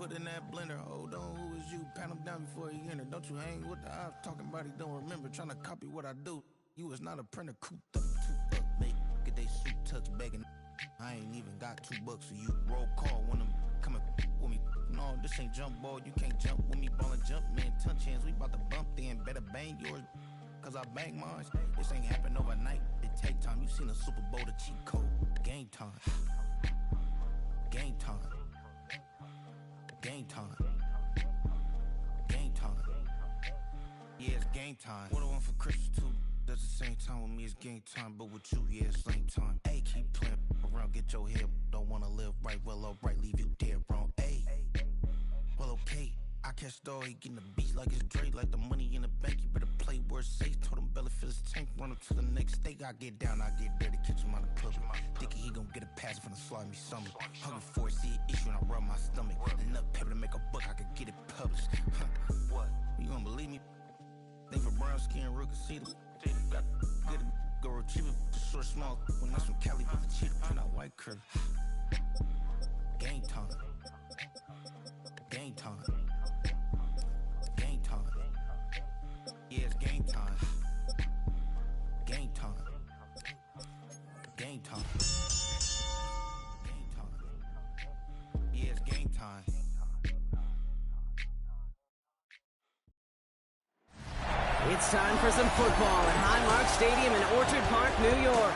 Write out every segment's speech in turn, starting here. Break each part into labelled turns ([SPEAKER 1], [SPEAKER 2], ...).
[SPEAKER 1] put in that blender. Hold on, who is you? Pat him down before he enter. Don't you hang with the ops talking about he don't remember. Trying to copy what I do. You is not a printer, cooped up, too up, mate. Get they suit tucks begging. I ain't even got $2 for you. Roll call when I'm coming with me. No, this ain't jump ball. You can't jump with me. Ballin' jump, man. Touch hands. We bout to bump then. Better bang yours. Cause I bang mine. This ain't happen overnight. It take time. You seen a Super Bowl, the cheat code. Game time. Game time. Game time. Game time. Yeah, it's game time. What I want for Christmas too. That's the same time with me, it's game time. But with you, yeah, it's same time. Hey, keep playing around, get your head. Don't wanna live right, well, alright, leave you dead wrong. Hey, well, okay. I catch the dog, he getting the beats like it's Dre, like the money in the bank. You better play where it's safe. Told him belly fill his tank, run him to the next state. I get down, I get dirty, catch him on the club. Thinking he gon' get a pass from the slide me something. Hungry for it, see an issue and I rub my stomach. Enough paper to make a book, I could get it published. What? You gonna believe me? Think for brown skin, real can see them. Got good, go retrieve it, short, small. When that's from Cali, but the cheetah print out white curve. Game time. Game time. Game time. Yeah, it's game time. Game time. Game time. Game time. Yeah, it's game time.
[SPEAKER 2] It's time for some football at Highmark Stadium in Orchard Park, New York.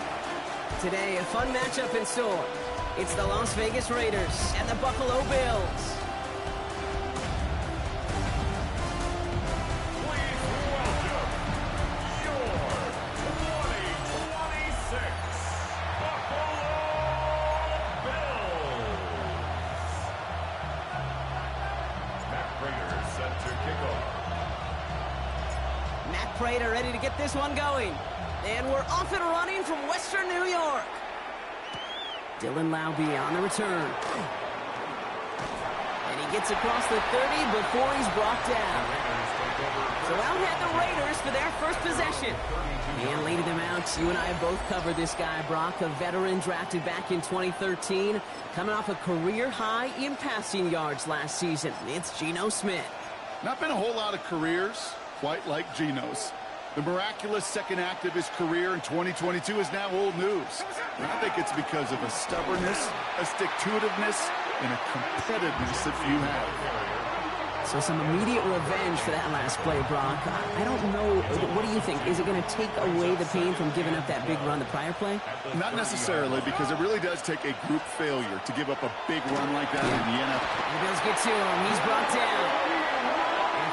[SPEAKER 2] Today, a fun matchup in store. It's the Las Vegas Raiders and the Buffalo Bills.
[SPEAKER 3] Please welcome your 2026 Buffalo Bills. Matt Prater set to kick off.
[SPEAKER 2] Matt Prater ready to get this one going. And we're off and running from Western New York. Dylan Laube on the return. And he gets across the 30 before he's brought down. So out head the Raiders for their first possession. And leading them out, you and I have both covered this guy, Brock, a veteran drafted back in 2013, coming off a career high in passing yards last season. It's Geno Smith.
[SPEAKER 4] Not been a whole lot of careers quite like Geno's. The miraculous second act of his career in 2022 is now old news. And I think it's because of a stubbornness, a stick-to-itiveness, and a competitiveness that few have.
[SPEAKER 2] So some immediate revenge for that last play, Brock. I don't know. What do you think? Is it going to take away the pain from giving up that big run the prior play?
[SPEAKER 4] Not necessarily, because it really does take a group failure to give up a big run like that in the NFL.
[SPEAKER 2] The Bills get to him. He's brought down.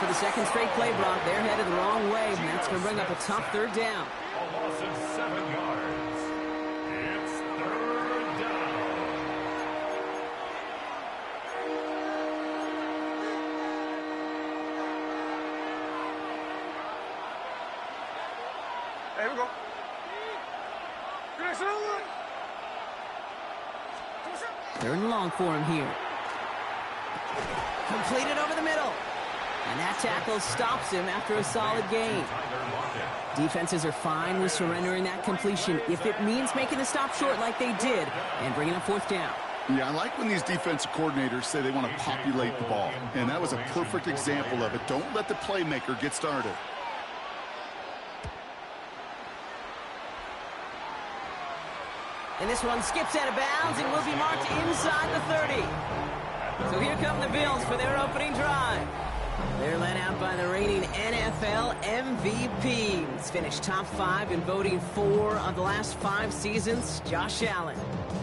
[SPEAKER 2] For the second straight play, Brock, they're headed the wrong way, and that's going to bring up a tough third down.
[SPEAKER 3] A loss of 7 yards. It's third down.
[SPEAKER 5] Here we go.
[SPEAKER 2] Third and long for him here. Completed over the middle. And that tackle stops him after a solid gain. Defenses are fine with surrendering that completion if it means making the stop short like they did and bringing up fourth down.
[SPEAKER 4] Yeah, I like when these defensive coordinators say they want to populate the ball. And that was a perfect example of it. Don't let the playmaker get started.
[SPEAKER 2] And this one skips out of bounds and will be marked inside the 30. So here come the Bills for their opening drive. They're led out by the reigning NFL MVP. He's finished top 5 in voting 4 of the last 5 seasons, Josh Allen.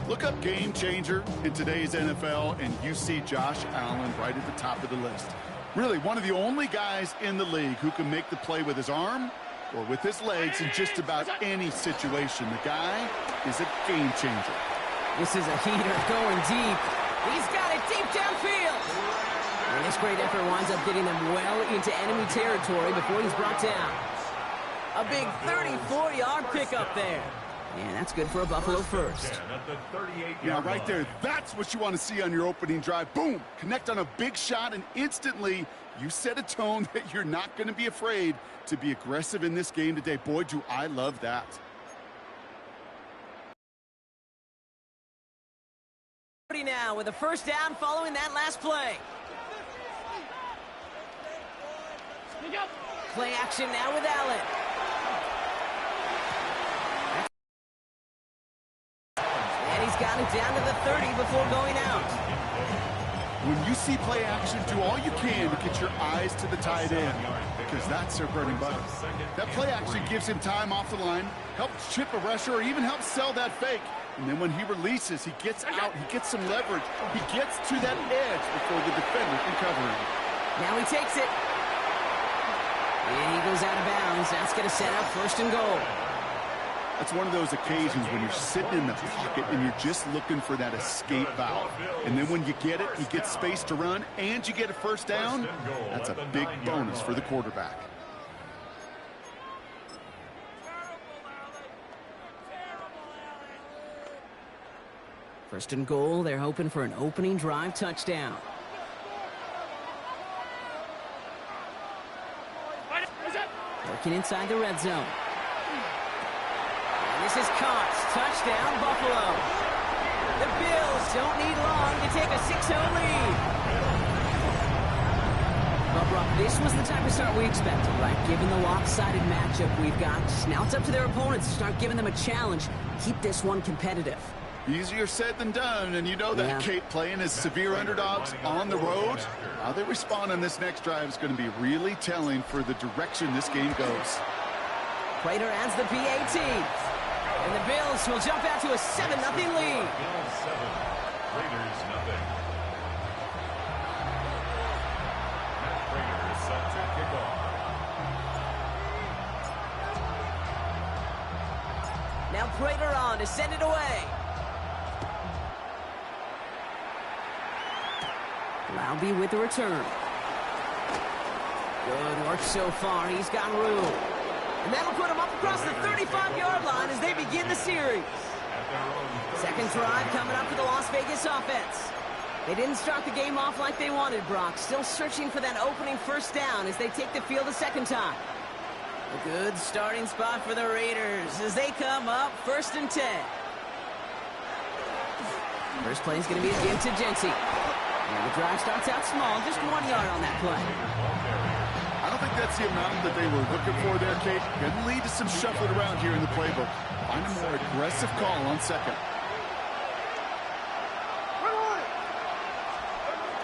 [SPEAKER 4] Look up game changer in today's NFL, and you see Josh Allen right at the top of the list. Really, one of the only guys in the league who can make the play with his arm or with his legs in just about any situation. The guy is a game changer.
[SPEAKER 2] This is a heater going deep. He's got it deep downfield. And this great effort winds up getting them well into enemy territory before he's brought down. A big 34-yard pickup there. And that's good for a Buffalo first.
[SPEAKER 4] Yeah, right there. That's what you want to see on your opening drive. Boom! Connect on a big shot, and instantly you set a tone that you're not going to be afraid to be aggressive in this game today. Boy, do I love that.
[SPEAKER 2] Now with a first down following that last play. Play action now with Allen. And he's got it down to the 30 before going out.
[SPEAKER 4] When you see play action, do all you can to get your eyes to the tight end, because that's their bread and butter. That play action gives him time off the line, helps chip a rusher, or even helps sell that fake. And then when he releases, he gets out, he gets some leverage. He gets to that edge before the defender can cover him.
[SPEAKER 2] Now he takes it. And he goes out of bounds. That's going to set up 1st and goal.
[SPEAKER 4] That's one of those occasions when you're sitting in the pocket and you're just looking for that escape valve. And then when you get it, you get space to run, and you get a 1st down. That's a big bonus for the quarterback.
[SPEAKER 2] First and goal, they're hoping for an opening drive touchdown. Working inside the red zone. And this is caught. Touchdown, Buffalo. The Bills don't need long to take a 6-0 lead. Well, Brock, this was the type of start we expected, right? Given the lopsided matchup we've got, now it's up to their opponents to start giving them a challenge. Keep this one competitive.
[SPEAKER 4] Easier said than done, and you know that,
[SPEAKER 2] Yeah.
[SPEAKER 4] Kate, playing as severe underdogs on the road. How they respond on this next drive is going to be really telling for the direction this game goes.
[SPEAKER 2] Prater adds the PAT. And the Bills will jump out to a 7-0 lead.
[SPEAKER 3] Bills 7, Raiders nothing. Matt Prater is set to kick off.
[SPEAKER 2] Now Prater on to send it away. Laube with the return. Good work so far. He's got room. And that'll put him up across the 35-yard line as they begin the series. Second drive coming up for the Las Vegas offense. They didn't start the game off like they wanted, Brock. Still searching for that opening 1st down as they take the field a second time. A good starting spot for the Raiders as they come up 1st and 10. First play is going to be again to Genty. And the drive starts out small, just 1 yard on that play.
[SPEAKER 4] I don't think that's the amount that they were looking for there, Kate. Going to lead to some shuffling around here in the playbook. Find a more aggressive call on second.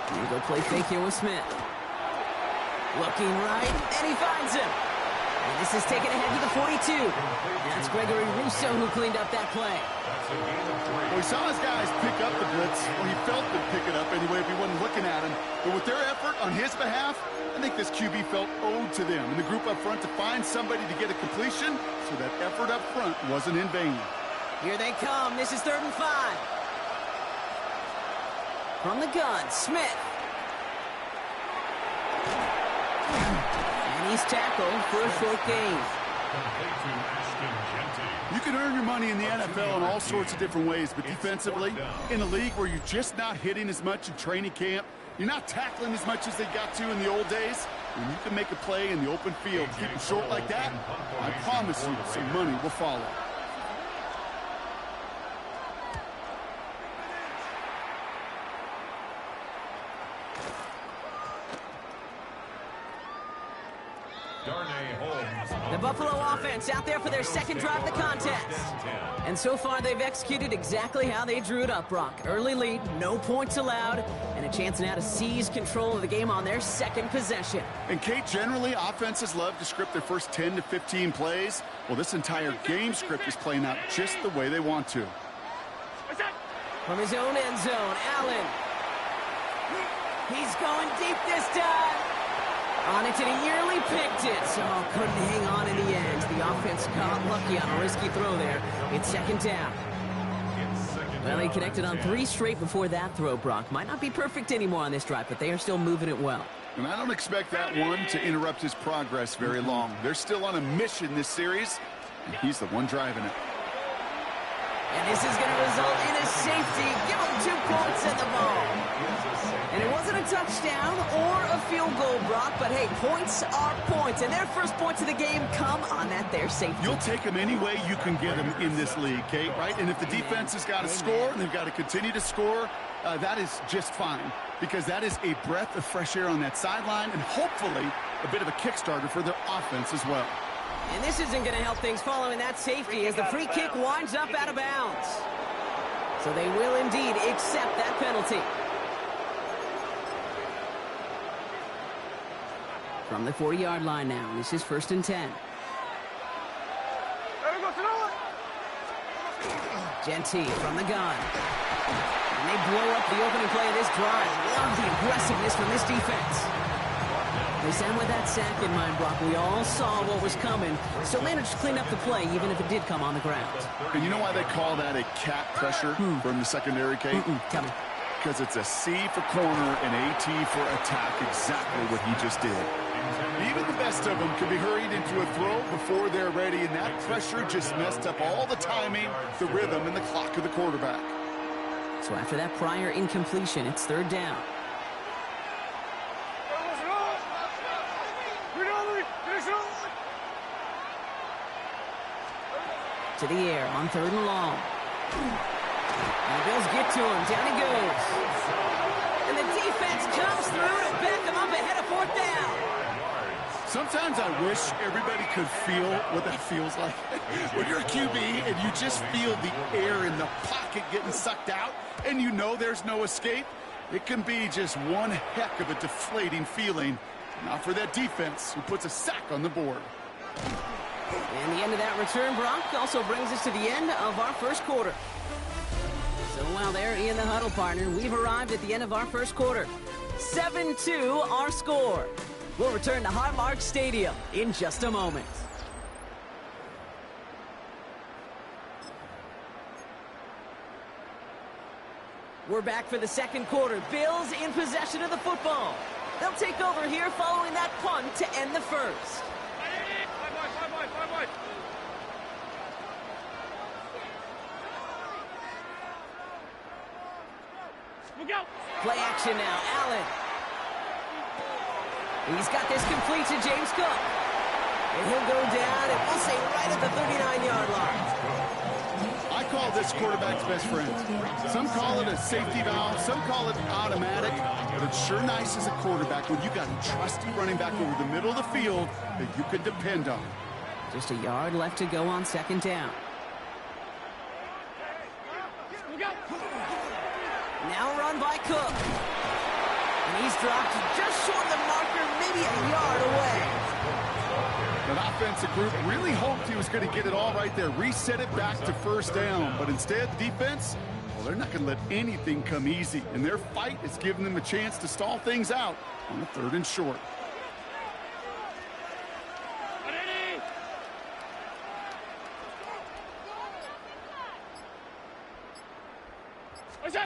[SPEAKER 2] Here go play fake here with Smith. Looking right, and he finds him. And this is taken ahead to the 42. That's Gregory Rousseau who cleaned up that play.
[SPEAKER 4] Well, he saw his guys pick up the blitz. Well, he felt them pick it up anyway if he wasn't looking at him. But with their effort on his behalf, I think this QB felt owed to them and the group up front to find somebody to get a completion, so that effort up front wasn't in vain.
[SPEAKER 2] Here they come. This is 3rd and 5. From the gun, Smith. And he's tackled for a short gain.
[SPEAKER 4] You can earn your money in the NFL in all sorts of different ways, but defensively, in a league where you're just not hitting as much in training camp, you're not tackling as much as they got to in the old days, when you can make a play in the open field, keep them short like that, I promise you some money will follow.
[SPEAKER 2] The Buffalo offense out there for their second drive of the contest. And so far, they've executed exactly how they drew it up, Brock. Early lead, no points allowed, and a chance now to seize control of the game on their second possession.
[SPEAKER 4] And, Kate, generally, offenses love to script their first 10 to 15 plays. Well, this entire game script is playing out just the way they want to.
[SPEAKER 2] From his own end zone, Allen. He's going deep this time. On it, and he nearly picked it, so couldn't hang on in the end. The offense got lucky on a risky throw there. It's second down. Well, he connected on 3 straight before that throw, Brock. Might not be perfect anymore on this drive, but they are still moving it well.
[SPEAKER 4] And I don't expect that one to interrupt his progress very long. They're still on a mission this series, and he's the one driving it.
[SPEAKER 2] And this is going to result in a safety. Give him 2 points in the ball. And it wasn't a touchdown or a field goal, Brock, but hey, points are points. And their first points of the game come on that there safety.
[SPEAKER 4] You'll take them any way you can get them in this league, Kate, right? And if the defense has got to score and they've got to continue to score, that is just fine, because that is a breath of fresh air on that sideline, and hopefully a bit of a kickstarter for their offense as well.
[SPEAKER 2] And this isn't going to help things following that safety as the free kick winds up out of bounds. So they will indeed accept that penalty. From the 40-yard line now, this is 1st and 10. Genty from the gun. And they blow up the opening play of this drive. Love the aggressiveness from this defense. They send with that sack in mind, Brock. We all saw what was coming, so managed to clean up the play, even if it did come on the ground.
[SPEAKER 4] And you know why they call that a cat pressure from the secondary, Kate?
[SPEAKER 2] Tell me.
[SPEAKER 4] Because it's a C for corner and AT for attack, exactly what he just did. Even the best of them could be hurried into a throw before they're ready, and that pressure just messed up all the timing, the rhythm, and the clock of the quarterback.
[SPEAKER 2] So after that prior incompletion, it's 3rd down. To the air on 3rd and long. And the Bills get to him. Down he goes. And the defense comes through to back him up ahead of 4th down.
[SPEAKER 4] Sometimes I wish everybody could feel what that feels like. When you're a QB and you just feel the air in the pocket getting sucked out and you know there's no escape, it can be just one heck of a deflating feeling. Not for that defense who puts a sack on the board.
[SPEAKER 2] And the end of that return, Brock, also brings us to the end of our 1st quarter. So while they're in the huddle, partner, we've arrived at the end of our 1st quarter. 7-2 our score. We'll return to Highmark Stadium in just a moment. We're back for the 2nd quarter. Bills in possession of the football. They'll take over here following that punt to end the 1st. Play action now. Allen. He's got this complete to James Cook. And he'll go down, and we'll say right at the 39-yard line.
[SPEAKER 4] I call this quarterback's best friend. Some call it a safety valve, some call it automatic, but it's sure nice as a quarterback when you got a trusty running back over the middle of the field that you can depend on.
[SPEAKER 2] Just a yard left to go on 2nd down. Now run by Cook. And he's dropped just short of the marker, maybe a yard away.
[SPEAKER 4] That offensive group really hoped he was going to get it all right there, reset it back to 1st down. But instead, the defense, well, they're not going to let anything come easy. And their fight is giving them a chance to stall things out on the 3rd and short.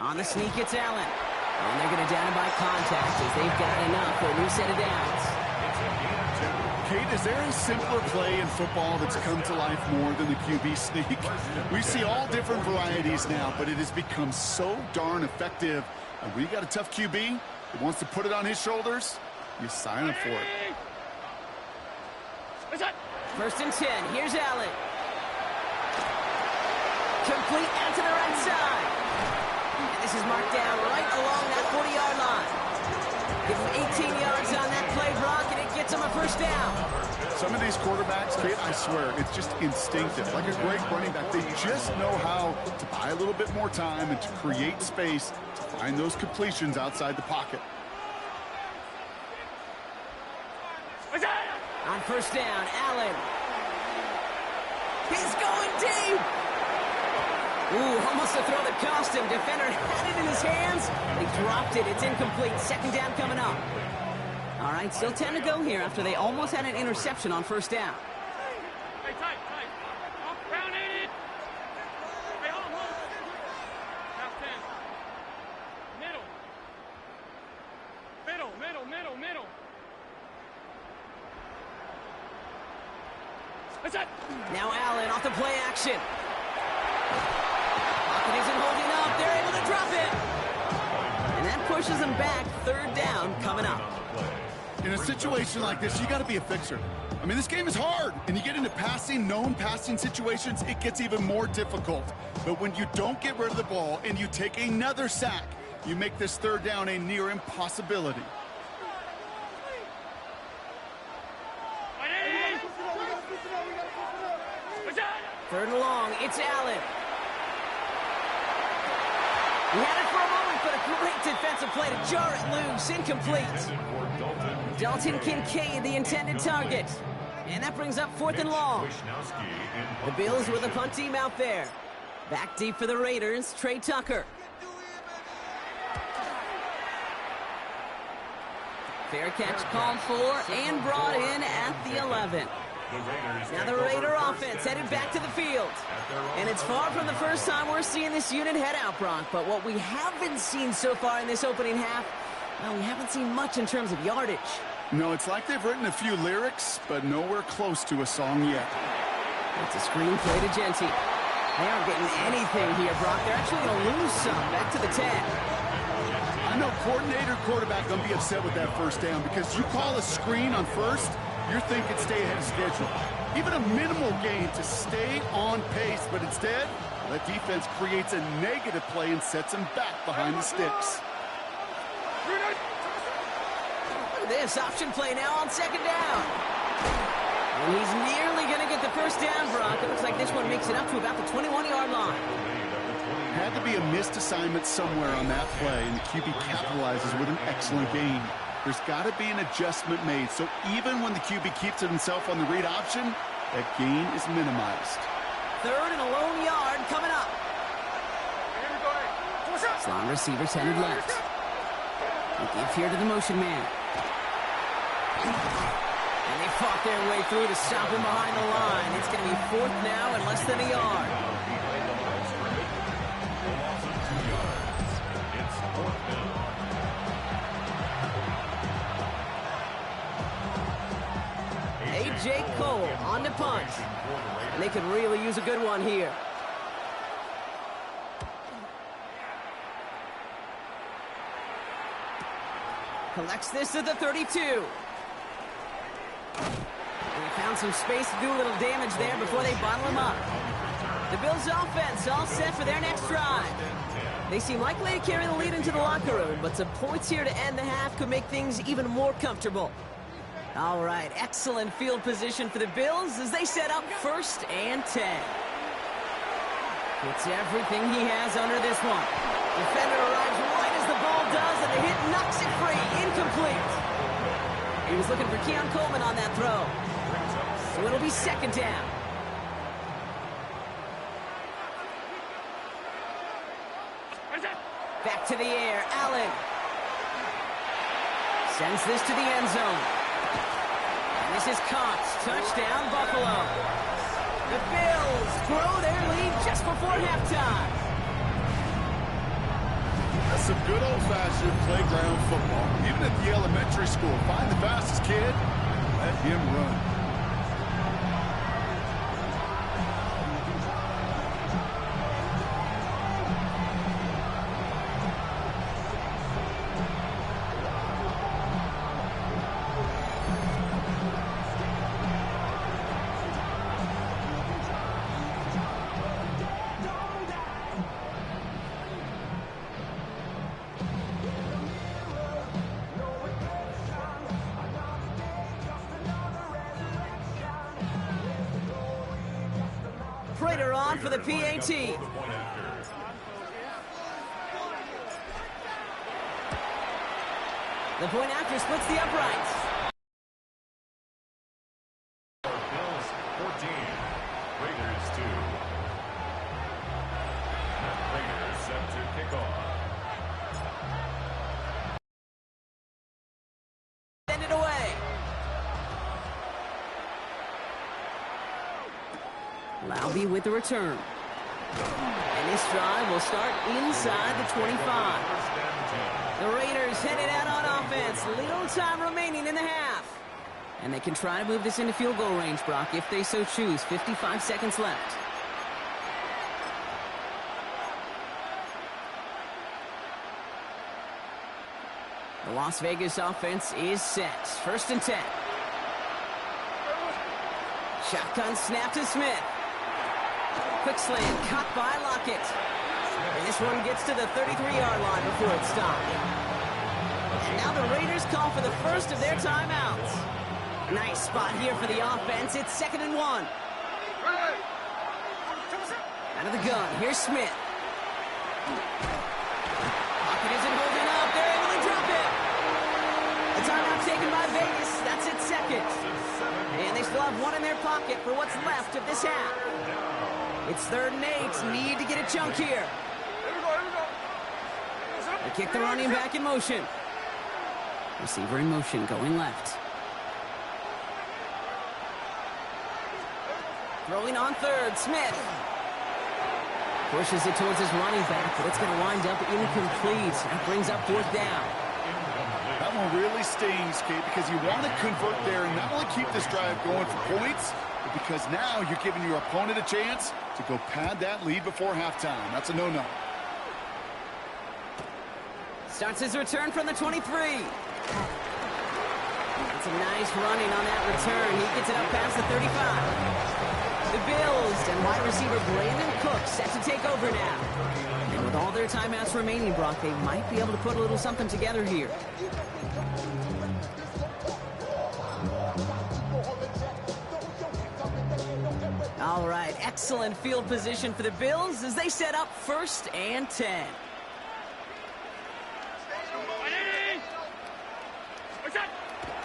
[SPEAKER 2] On the sneak, it's Allen. And they're going to down him by contact as they've got enough for a new set of downs.
[SPEAKER 4] Kate, is there a simpler play in football that's come to life more than the QB sneak? We see all different varieties now, but it has become so darn effective. And when you got a tough QB that wants to put it on his shoulders, you sign up for it.
[SPEAKER 2] 1st and 10. Here's Allen. Complete out to the right side. And this is marked down right along that 40-yard line. Give him 18 yards on that play, Brock, and it gets him a 1st down.
[SPEAKER 4] Some of these quarterbacks, Kate, I swear, it's just instinctive. Like a great running back, they just know how to buy a little bit more time and to create space to find those completions outside the pocket.
[SPEAKER 2] On 1st down, Allen. He's going deep. Ooh, almost a throw that cost him. Defender had it in his hands. He dropped it. It's incomplete. 2nd down coming up. All right, still 10 to go here after they almost had an interception on 1st down.
[SPEAKER 3] Hey, tight. Round it. Hey, hold on. Half 10. Middle. That's it.
[SPEAKER 2] Now Allen off the play action. Pocket isn't holding up. They're able to drop it. And that pushes them back. 3rd down coming up.
[SPEAKER 4] In a situation like this, you got to be a fixer. I mean, this game is hard, and you get into known passing situations, it gets even more difficult. But when you don't get rid of the ball and you take another sack, you make this 3rd down a near impossibility.
[SPEAKER 2] Third and long, it's Allen. He had it for a moment, but a great defensive play to jar it loose. Incomplete. Dalton Kincaid, the intended target. And that brings up fourth and long. The Bills with a punt team out there. Back deep for the Raiders, Trey Tucker. Fair catch called for and brought in at the 11. Now the Raider offense headed back to the field. And it's far from the first time we're seeing this unit head out, Brock. But what we haven't seen so far in this opening half, well, we haven't seen much in terms of yardage.
[SPEAKER 4] No, it's like they've written a few lyrics, but nowhere close to a song yet.
[SPEAKER 2] It's a screenplay to Genty. They aren't getting anything here, Brock. They're actually going to lose some. Back to the 10.
[SPEAKER 4] I know coordinator, quarterback going to be upset with that first down because you call a screen on first, you're thinking stay ahead of schedule. Even a minimal gain to stay on pace, but instead, that defense creates a negative play and sets them back behind the sticks.
[SPEAKER 2] Look at this option play now on second down. And he's nearly going to get the first down, Brock. It looks like this one makes it up to about the 21-yard line.
[SPEAKER 4] Had to be a missed assignment somewhere on that play, and the QB capitalizes with an excellent gain. There's got to be an adjustment made, so even when the QB keeps it himself on the read option, that gain is minimized.
[SPEAKER 2] Third and a lone yard coming up. Slot receivers headed left. They give here to the motion man. And they fought their way through to stop him behind the line. It's going to be fourth now and less than a yard. A.J. Cole on the punt. And they could really use a good one here. Collects this at the 32. They found some space to do a little damage there before they bottle him up. The Bills offense all set for their next drive. They seem likely to carry the lead into the locker room, but some points here to end the half could make things even more comfortable. All right, excellent field position for the Bills as they set up first and 10. It's everything he has under this one. Defender arrives right as the ball does, and the hit knocks it free. Incomplete. He was looking for Keon Coleman on that throw. So it'll be second down. Back to the air, Allen. Sends this to the end zone. And this is caught. Touchdown, Buffalo. The Bills grow their lead just before halftime.
[SPEAKER 4] That's some good old-fashioned playground football. Even at the elementary school, find the fastest kid, let him run.
[SPEAKER 2] Prater on for the PAT. The point after splits the uprights.
[SPEAKER 3] Bills 14, Raiders 2. The Raiders set to kick off.
[SPEAKER 2] Send it away. Laube with the return. And this drive will start inside the 25. The Raiders headed out on offense. Little time remaining in the half. And they can try to move this into field goal range, Brock, if they so choose. 55 seconds left. The Las Vegas offense is set. First and 10. Shotgun snap to Smith. Quick slant caught by Lockett. And this one gets to the 33-yard line before it's stopped. And now the Raiders call for the first of their timeouts. Nice spot here for the offense. It's 2nd and 1. Out of the gun, here's Smith. Pocket isn't holding up. They're able to drop it. A timeout taken by Vegas. That's its second. And they still have one in their pocket for what's left of this half. It's 3rd and 8. Need to get a chunk here. They kick the running back in motion. Receiver in motion, going left. Throwing on 3rd, Smith. Pushes it towards his running back, but it's going to wind up incomplete. That brings up 4th down.
[SPEAKER 4] That one really stings, Kate, because you want to convert there and not only keep this drive going for points, but because now you're giving your opponent a chance to go pad that lead before halftime. That's a no-no.
[SPEAKER 2] Starts his return from the 23. It's a nice running on that return. He gets it up past the 35. The Bills and wide receiver Brandon Cook set to take over now. And with all their timeouts remaining, Brock, they might be able to put a little something together here. All right, excellent field position for the Bills as they set up 1st and 10.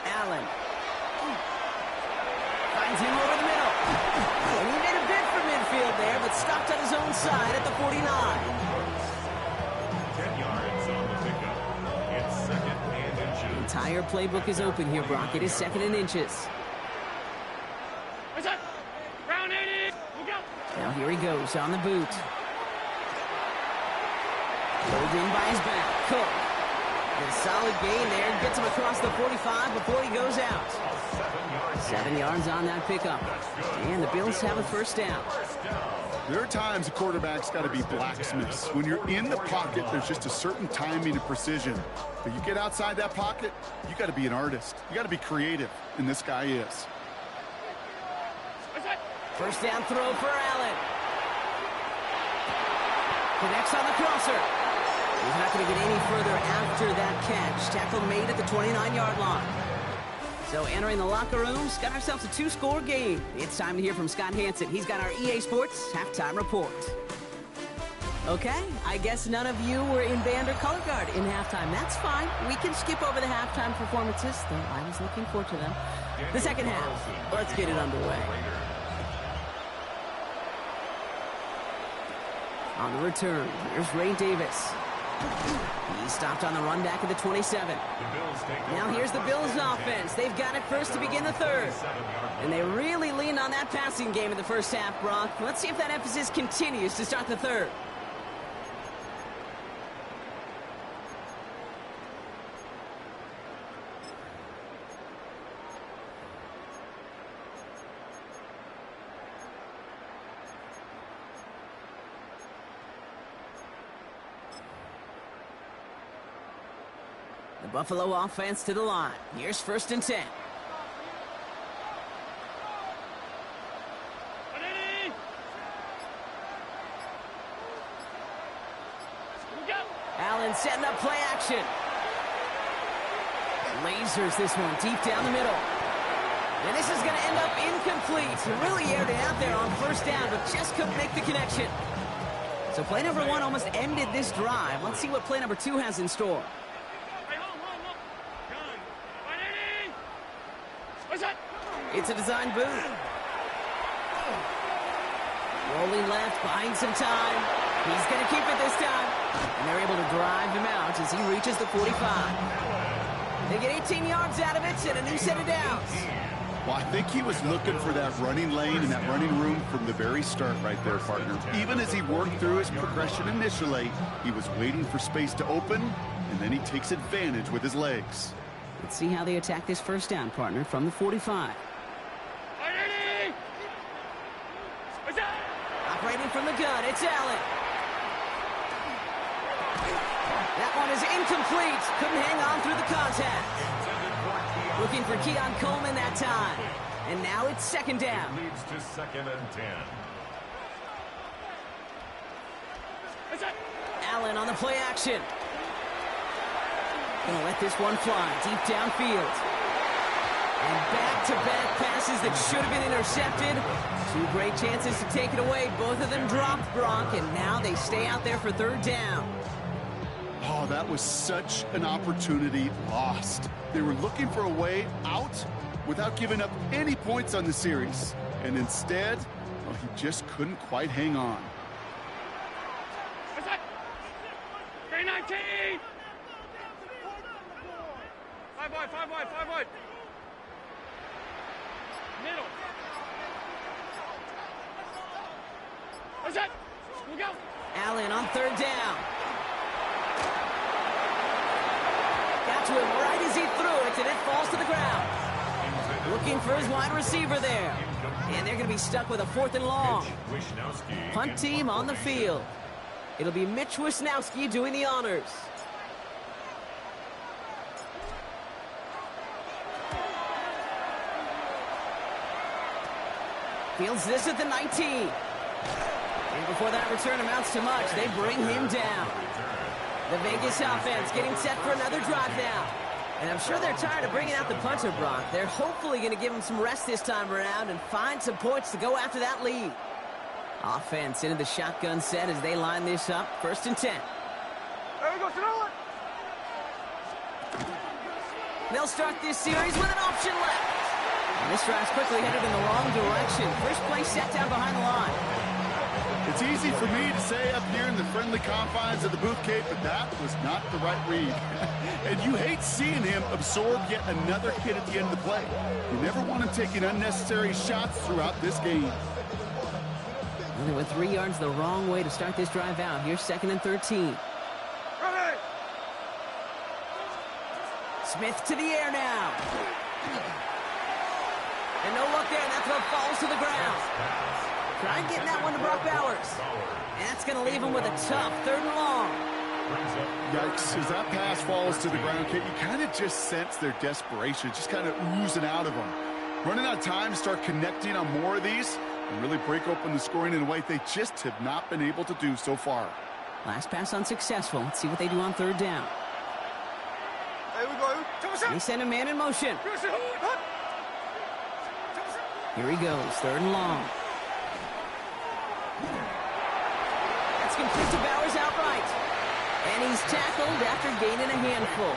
[SPEAKER 2] Allen. Finds him over the middle. And he made a bid for midfield there, but stopped on his own side at the 49.
[SPEAKER 3] 10 yards on the pickup. It's 2nd and inches.
[SPEAKER 2] The entire playbook is open here, Brock. It is 2nd and inches. Now here he goes on the boot. Pulled in by his back. Cook. A solid gain there. Gets him across the 45 before he goes out. 7 yards on that pickup. And the Bills have a 1st down.
[SPEAKER 4] There are times a quarterback's got to be blacksmiths. When you're in the pocket, there's just a certain timing and precision. But you get outside that pocket, you got to be an artist. You got to be creative, and this guy is.
[SPEAKER 2] 1st down throw for Allen. Connects on the crosser. He's not going to get any further after that catch. Tackle made at the 29-yard line. So entering the locker rooms, got ourselves a 2-score game. It's time to hear from Scott Hansen. He's got our EA Sports halftime report. Okay, I guess none of you were in band or color guard in halftime. That's fine. We can skip over the halftime performances, though I was looking forward to them. The second half, let's get it underway. On the return, here's Ray Davis. He stopped on the run back at the 27. Now here's the Bills offense. They've got it first to begin the 3rd. And they really leaned on that passing game in the 1st half, Brock. Let's see if that emphasis continues to start the 3rd. The Buffalo offense to the line. Here's 1st and 10. Allen setting up play action. Lasers this one deep down the middle. And this is going to end up incomplete. He really aired it out there on 1st down, but just couldn't make the connection. So play number 1 almost ended this drive. Let's see what play number 2 has in store. It's a design boot. Rolling left, buying some time. He's going to keep it this time. And they're able to drive him out as he reaches the 45. They get 18 yards out of it and a new set of downs.
[SPEAKER 4] Well, I think he was looking for that running lane and that running room from the very start right there, partner. Even as he worked through his progression initially, he was waiting for space to open, and then he takes advantage with his legs.
[SPEAKER 2] Let's see how they attack this 1st down, partner, from the 45. Operating from the gun, it's Allen. That one is incomplete. Couldn't hang on through the contact. Looking for Keon Coleman that time. And now it's 2nd down.
[SPEAKER 3] Leads to 2nd and 10.
[SPEAKER 2] Allen on the play action. Gonna let this one fly deep downfield. And back-to-back passes that should have been intercepted. Two great chances to take it away. Both of them dropped, Brock, and now they stay out there for third down.
[SPEAKER 4] Oh, that was such an opportunity lost. They were looking for a way out without giving up any points on the series. And instead, well, he just couldn't quite hang on.
[SPEAKER 3] 319! 5 wide, 5 wide, 5 wide. Middle. What's that? We'll go.
[SPEAKER 2] Allen on third down. Got to him right as he threw it, and it falls to the ground. Looking for his wide receiver there. And they're going to be stuck with a 4th and long. Punt team on the field. It'll be Mitch Wisnowski doing the honors. Fields this at the 19. And before that return amounts to much, they bring him down. The Vegas offense getting set for another drive now. And I'm sure they're tired of bringing out the punter, Brock. They're hopefully going to give him some rest this time around and find some points to go after that lead. Offense into the shotgun set as they line this up. 1st and 10.
[SPEAKER 3] There we go, throw it.
[SPEAKER 2] They'll start this series with an option left. And this drive's quickly headed in the wrong direction. First play set down behind the line.
[SPEAKER 4] It's easy for me to say up here in the friendly confines of the booth cape, but that was not the right read. And you hate seeing him absorb yet another hit at the end of the play. You never want him taking unnecessary shots throughout this game.
[SPEAKER 2] Well, they went 3 yards the wrong way to start this drive out. Here's 2nd and 13.
[SPEAKER 3] Ready.
[SPEAKER 2] Smith to the air now. And no luck there, and that throw falls to the ground. Trying getting that one to Brock Bowers. And that's going to leave him with a tough 3rd and long.
[SPEAKER 4] Yikes, as that pass falls to the ground, Kate, you kind of just sense their desperation, just kind of oozing out of them. Running out of time to start connecting on more of these and really break open the scoring in a way they just have not been able to do so far.
[SPEAKER 2] Last pass unsuccessful. Let's see what they do on 3rd down.
[SPEAKER 3] There we go.
[SPEAKER 2] They send a man in motion. Here he goes, 3rd and long. That's complete to Bowers outright. And he's tackled after gaining a handful.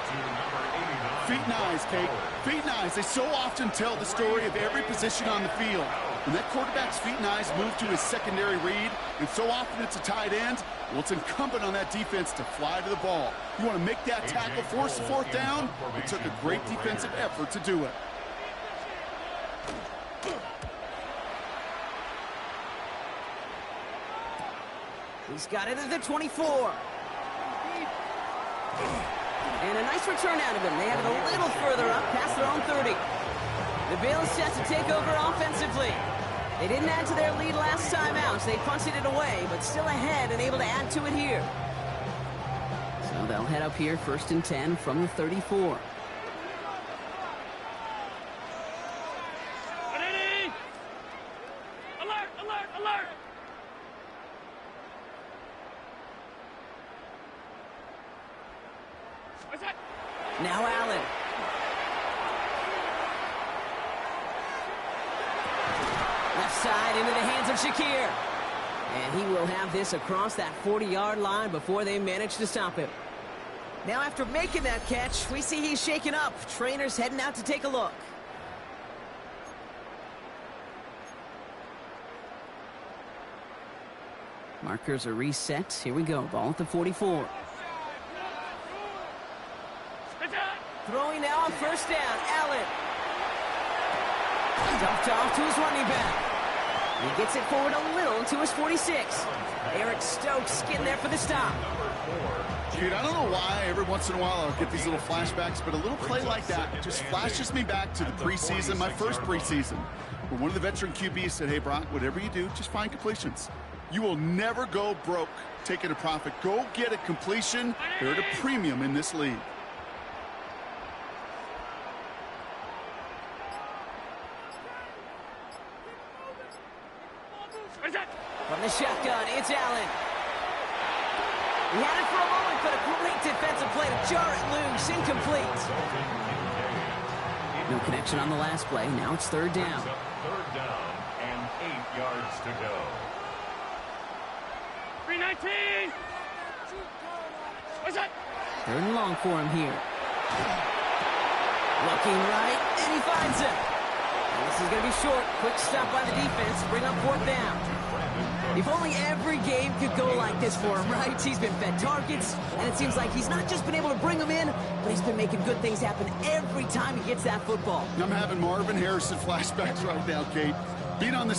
[SPEAKER 4] Feet and eyes, Kate. Feet and eyes. They so often tell the story of every position on the field. When that quarterback's feet and eyes move to his secondary read, and so often it's a tight end, well, it's incumbent on that defense to fly to the ball. You want to make that tackle, force the 4th down? It took a great defensive effort to do it.
[SPEAKER 2] He's got it at the 24. And a nice return out of him. They have it a little further up, past their own 30. The Bills set to take over offensively. They didn't add to their lead last time out, so they punted it away, but still ahead and able to add to it here. So they'll head up here, 1st and 10 from the 34.
[SPEAKER 3] Ready. Alert, alert, alert. What's that?
[SPEAKER 2] Now Allen. Left side into the hands of Shakir. And he will have this across that 40-yard line before they manage to stop him. Now after making that catch, we see he's shaken up. Trainer's heading out to take a look. Markers are reset. Here we go. Ball at the 44. Throwing now on 1st down. Allen. Dumped off to his running back. He gets it forward a little to his 46. Eric Stokes getting there for the stop.
[SPEAKER 4] Dude, I don't know why every once in a while I'll get these little flashbacks, but a little play like that just flashes me back to the preseason, my first preseason, where one of the veteran QBs said, hey, Brock, whatever you do, just find completions. You will never go broke taking a profit. Go get a completion. They're at a premium in this league.
[SPEAKER 2] From the shotgun, it's Allen. He had it for a moment, but a great defensive play to jar it loose. Incomplete. No connection on the last play. Now it's third down.
[SPEAKER 3] Third down and 8 yards to go.
[SPEAKER 5] 319! What's that?
[SPEAKER 2] Third and long for him here. Looking right, and he finds him. And this is going to be short. Quick stop by the defense. Bring up fourth down. If only every game could go like this for him, right? He's been fed targets, and it seems like he's not just been able to bring them in, but he's been making good things happen every time he gets that football.
[SPEAKER 4] I'm having Marvin Harrison flashbacks right now, Kate. Being on the